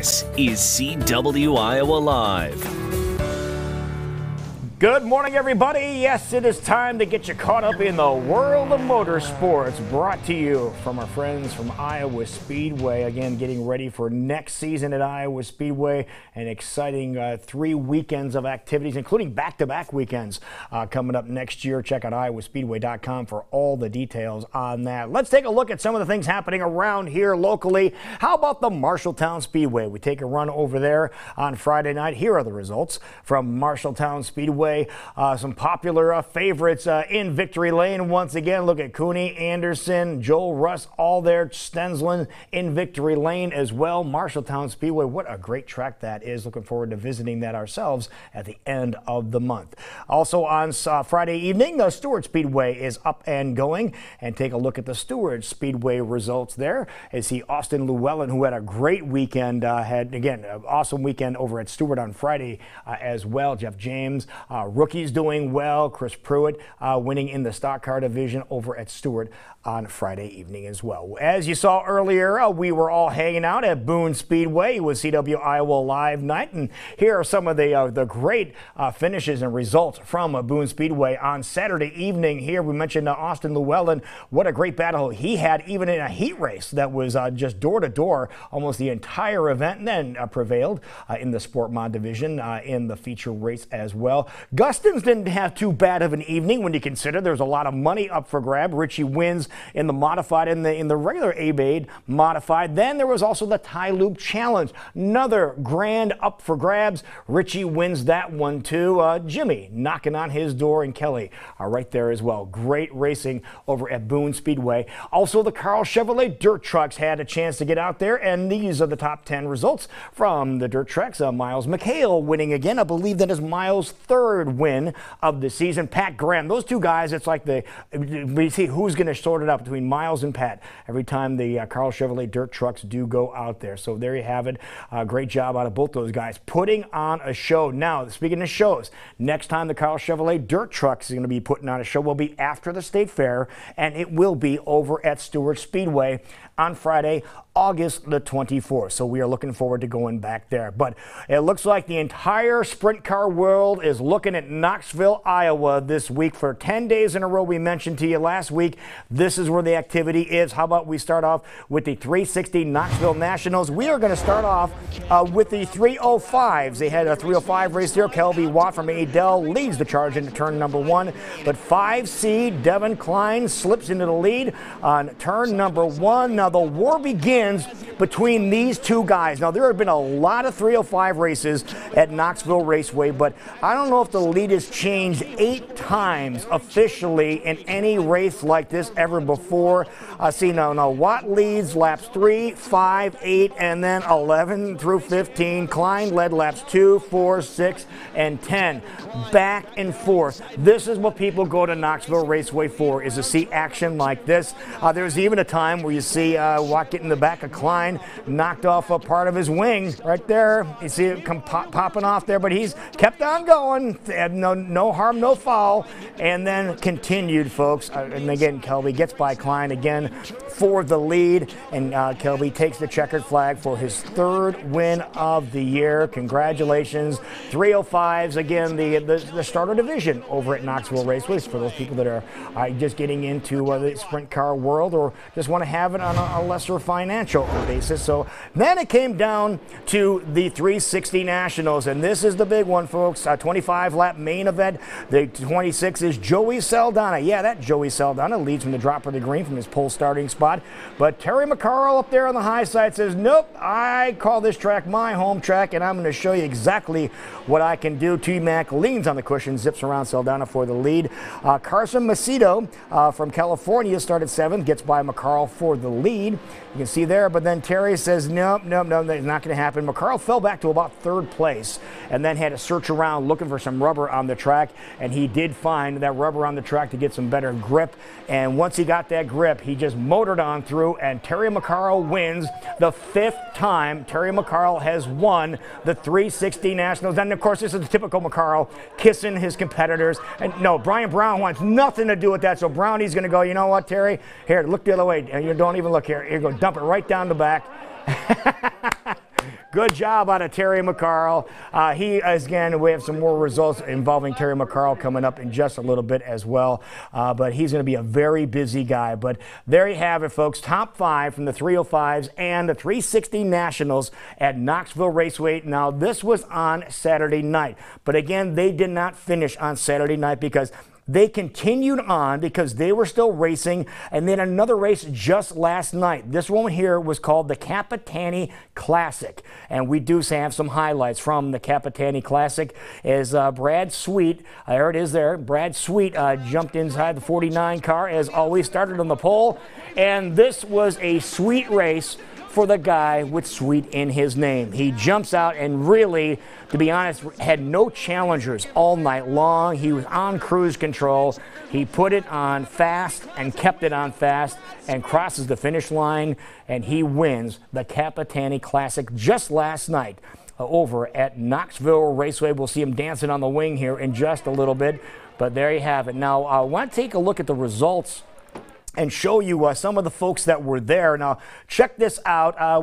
This is CW Iowa Live. Good morning, everybody. Yes, it is time to get you caught up in the world of motorsports, brought to you from our friends from Iowa Speedway. Again, getting ready for next season at Iowa Speedway. An exciting 3 weekends of activities, including back-to-back weekends coming up next year. Check out iowaspeedway.com for all the details on that. Let's take a look at some of the things happening around here locally. How about the Marshalltown Speedway? We take a run over there on Friday night. Here are the results from Marshalltown Speedway. Some popular favorites in victory lane. Once again, look at Cooney, Anderson, Joel Russ, all there. Stensland in victory lane as well. Marshalltown Speedway, what a great track that is. Looking forward to visiting that ourselves at the end of the month. Also on Friday evening, the Stewart Speedway is up and going. And take a look at the Stewart Speedway results there. As see Austin Llewellyn, who had a great weekend, had, again, an awesome weekend over at Stewart on Friday as well. Jeff James, rookies doing well. Chris Pruitt winning in the stock car division over at Stewart on Friday evening as well. As you saw earlier, we were all hanging out at Boone Speedway. It was CW Iowa Live night, and here are some of the great finishes and results from Boone Speedway on Saturday evening. Here we mentioned Austin Llewellyn. What a great battle he had, even in a heat race that was just door to door almost the entire event, and then prevailed in the Sport Mod division in the feature race as well. Gustins didn't have too bad of an evening when you consider there's a lot of money up for grab. Richie wins in the modified, in the regular A-Bade modified. Then there was also the Tie Loop Challenge. Another grand up for grabs. Richie wins that one too. Jimmy knocking on his door, and Kelly right there as well. Great racing over at Boone Speedway. Also, the Carl Chevrolet Dirt Trucks had a chance to get out there, and these are the top 10 results from the Dirt Trucks. Miles McHale winning again. I believe that is Miles' third win of the season. Pat Graham, those two guys, it's like we see who's going to sort it out between Miles and Pat every time the Carl Chevrolet Dirt Trucks do go out there. So there you have it. Great job out of both those guys putting on a show. Now, speaking of shows, next time the Carl Chevrolet Dirt Trucks is going to be putting on a show will be after the State Fair, and it will be over at Stewart Speedway on Friday, August the 24th. So we are looking forward to going back there. But it looks like the entire sprint car world is looking at Knoxville, Iowa this week for 10 days in a row. We mentioned to you last week, this is where the activity is. How about we start off with the 360 Knoxville Nationals? We are going to start off with the 305s. They had a 305 race here. Kelby Watt from Adel leads the charge into turn number 1. But 5C, Devin Klein slips into the lead on turn number 1. Now the war begins between these two guys. Now there have been a lot of 305 races at Knoxville Raceway, but I don't know if the lead has changed 8 times officially in any race like this ever before. See now Watt leads laps 3, 5, 8, and then 11 through 15. Klein led laps 2, 4, 6, and 10. Back and forth. This is what people go to Knoxville Raceway for, is to see action like this. There's even a time where you see Watt get in the back of Klein, knocked off a part of his wing right there. You see it come popping off there, but he's kept on going. No harm, no foul, and then continued, folks. And again, Kelby gets by Klein again for the lead, and Kelby takes the checkered flag for his 3rd win of the year. Congratulations. 305s, again, the starter division over at Knoxville Raceway for those people that are just getting into the sprint car world or just want to have it on a lesser financial basis. So then it came down to the 360 Nationals, and this is the big one, folks. 25-lap main event. The 26 is Joey Saldana. Yeah, that Joey Saldana leads from the drop of the green from his pole starting spot. But Terry McCarl up there on the high side says, nope, I call this track my home track, and I'm going to show you exactly what I can do. T-Mac leans on the cushion, zips around Saldana for the lead. Carson Macedo from California started 7th, gets by McCarl for the lead. You can see there, but then Terry says, nope, that's not going to happen. McCarl fell back to about 3rd place and then had to search around looking for some rubber on the track, and he did find that rubber on the track to get some better grip. And once he got that grip, he just motored on through, and Terry McCarl wins the 5th time Terry McCarl has won the 360 Nationals. And of course, this is the typical McCarl, kissing his competitors. And no, Brian Brown wants nothing to do with that. So Brownie's going to go, you know what, Terry? Here, look the other way. You don't even look here. Here, go dump it right down the back. Good job out of Terry McCarl. Again, we have some more results involving Terry McCarl coming up in just a little bit as well. But he's going to be a very busy guy. But there you have it, folks. Top 5 from the 305s and the 360 Nationals at Knoxville Raceway. Now, this was on Saturday night. But again, they did not finish on Saturday night because they continued on because they were still racing, and then another race just last night. This one here was called the Capitani Classic, and we do have some highlights from the Capitani Classic as Brad Sweet, there it is there, Brad Sweet jumped inside the 49 car as always, started on the pole, and this was a sweet race for the guy with Sweet in his name. He jumps out and really, to be honest, had no challengers all night long. He was on cruise control. He put it on fast and kept it on fast and crosses the finish line, and he wins the Capitani Classic just last night over at Knoxville Raceway. We'll see him dancing on the wing here in just a little bit, but there you have it. Now, I want to take a look at the results and show you some of the folks that were there. Now, check this out. I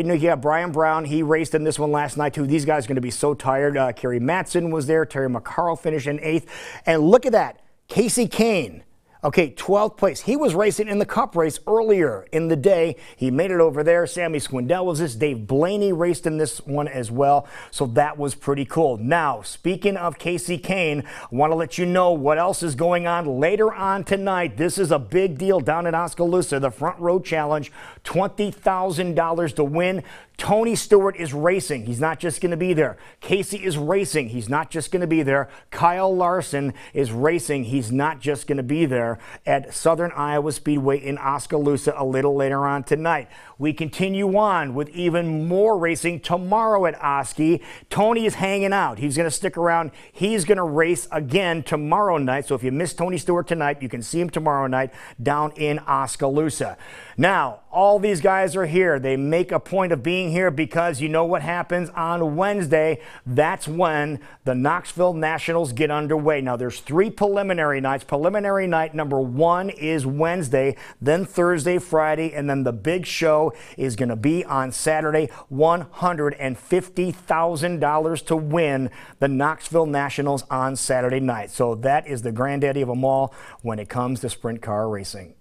know you have Brian Brown. He raced in this one last night, too. These guys are going to be so tired. Kerry Matson was there. Terry McCarl finished in 8th. And look at that. Casey Kane. Okay, 12th place. He was racing in the Cup race earlier in the day. He made it over there. Sammy Swindell was this. Dave Blaney raced in this one as well. So that was pretty cool. Now, speaking of Casey Kane, I want to let you know what else is going on later on tonight. This is a big deal down in Oskaloosa, the Front Row Challenge. $20,000 to win. Tony Stewart is racing. He's not just going to be there. Casey is racing. He's not just going to be there. Kyle Larson is racing. He's not just going to be there at Southern Iowa Speedway in Oskaloosa a little later on tonight. We continue on with even more racing tomorrow at Oski. Tony is hanging out. He's going to stick around. He's going to race again tomorrow night. So if you missed Tony Stewart tonight, you can see him tomorrow night down in Oskaloosa. Now, all these guys are here. They make a point of being here because you know what happens on Wednesday. That's when the Knoxville Nationals get underway. Now, there's 3 preliminary nights. Preliminary night number 1 is Wednesday, then Thursday, Friday, and then the big show is going to be on Saturday. $150,000 to win the Knoxville Nationals on Saturday night. So that is the granddaddy of them all when it comes to sprint car racing.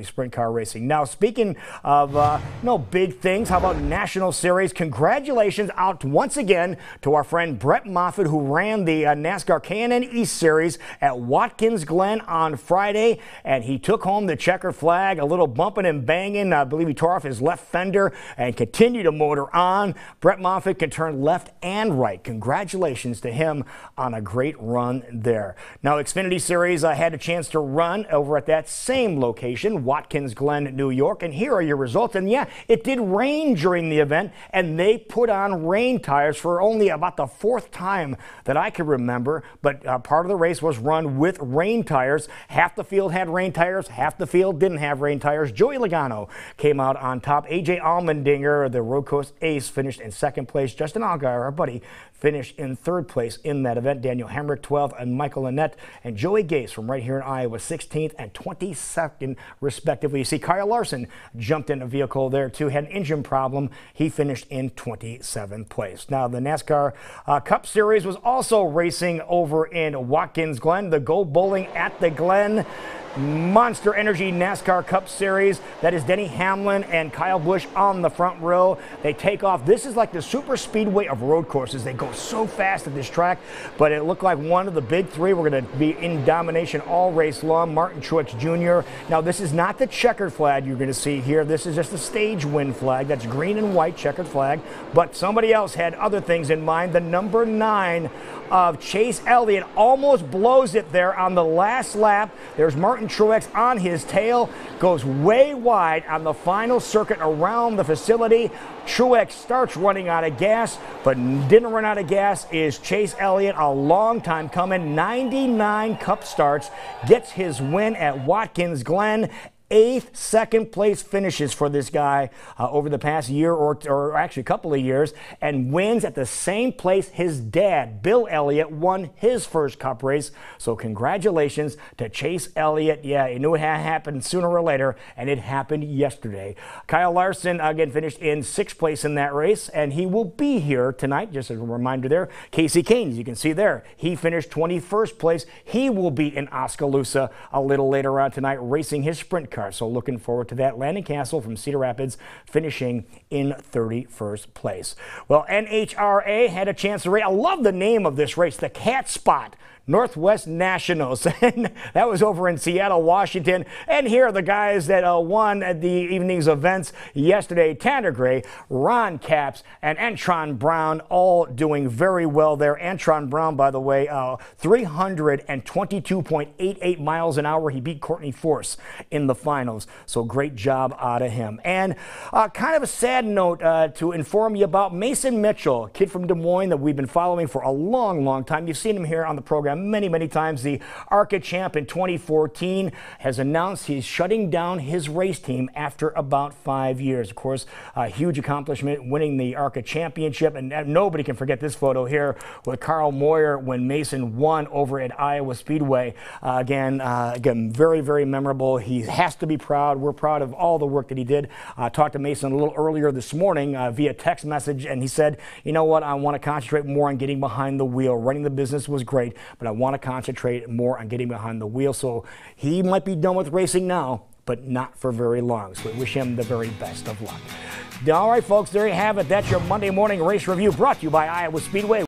Sprint car racing. Now, speaking of big things, how about National Series? Congratulations out once again to our friend Brett Moffitt, who ran the NASCAR K&N East Series at Watkins Glen on Friday, and he took home the checkered flag. A little bumping and banging. I believe he tore off his left fender and continued to motor on. Brett Moffitt can turn left and right. Congratulations to him on a great run there. Now, Xfinity Series, I had a chance to run over at that same location, Watkins Glen, New York, and here are your results. And yeah, it did rain during the event, and they put on rain tires for only about the 4th time that I can remember, but part of the race was run with rain tires. Half the field had rain tires, half the field didn't have rain tires. Joey Logano came out on top. AJ Allmendinger, the Road Course ace, finished in 2nd place. Justin Allgaier, our buddy, finished in 3rd place in that event. Daniel Hemrick, 12th, and Michael Annett and Joey Gase from right here in Iowa, 16th and 22nd, respectively. You see, Kyle Larson jumped in a vehicle there, too, had an engine problem. He finished in 27th place. Now, the NASCAR Cup Series was also racing over in Watkins Glen, the Go Bowling at the Glen Monster Energy NASCAR Cup Series. That is Denny Hamlin and Kyle Busch on the front row. They take off. This is like the super speedway of road courses. They go so fast at this track, but it looked like one of the big 3 were going to be in domination all race long. Martin Truex Jr. Now, this is not the checkered flag you're going to see here. This is just a stage win flag. That's green and white checkered flag, but somebody else had other things in mind. The number 9 of Chase Elliott almost blows it there on the last lap. There's Martin Truex on his tail, goes way wide on the final circuit around the facility. Truex starts running out of gas, but didn't run out of gas is Chase Elliott, a long time coming. 99 Cup starts, gets his win at Watkins Glen. 8 second-place finishes for this guy over the past year or actually a couple of years, and wins at the same place his dad, Bill Elliott, won his first Cup race. So congratulations to Chase Elliott. Yeah, he knew it had happened sooner or later, and it happened yesterday. Kyle Larson, again, finished in 6th place in that race, and he will be here tonight. Just as a reminder there, Casey Kane, you can see there, he finished 21st place. He will be in Oskaloosa a little later on tonight, racing his sprint car. So looking forward to that. Landon Castle from Cedar Rapids finishing in 31st place. Well, NHRA had a chance to race. I love the name of this race, the Cat Spot Northwest Nationals. And that was over in Seattle, Washington. And here are the guys that won at the evening's events yesterday. Tanner Gray, Ron Capps, and Antron Brown, all doing very well there. Antron Brown, by the way, 322.88 miles an hour. He beat Courtney Force in the finals. So great job out of him. And kind of a sad note to inform you about Mason Mitchell, a kid from Des Moines that we've been following for a long, long time. You've seen him here on the program many times. The ARCA champ in 2014 has announced he's shutting down his race team after about 5 years. Of course, a huge accomplishment, winning the ARCA championship, and nobody can forget this photo here with Carl Moyer when Mason won over at Iowa Speedway. Again, very memorable. He has to be proud. We're proud of all the work that he did. Talked to Mason a little earlier this morning via text message, and he said, you know what, I want to concentrate more on getting behind the wheel. Running the business was great, but I want to concentrate more on getting behind the wheel. So he might be done with racing now, but not for very long. So we wish him the very best of luck. All right, folks, there you have it. That's your Monday morning race review brought to you by Iowa Speedway.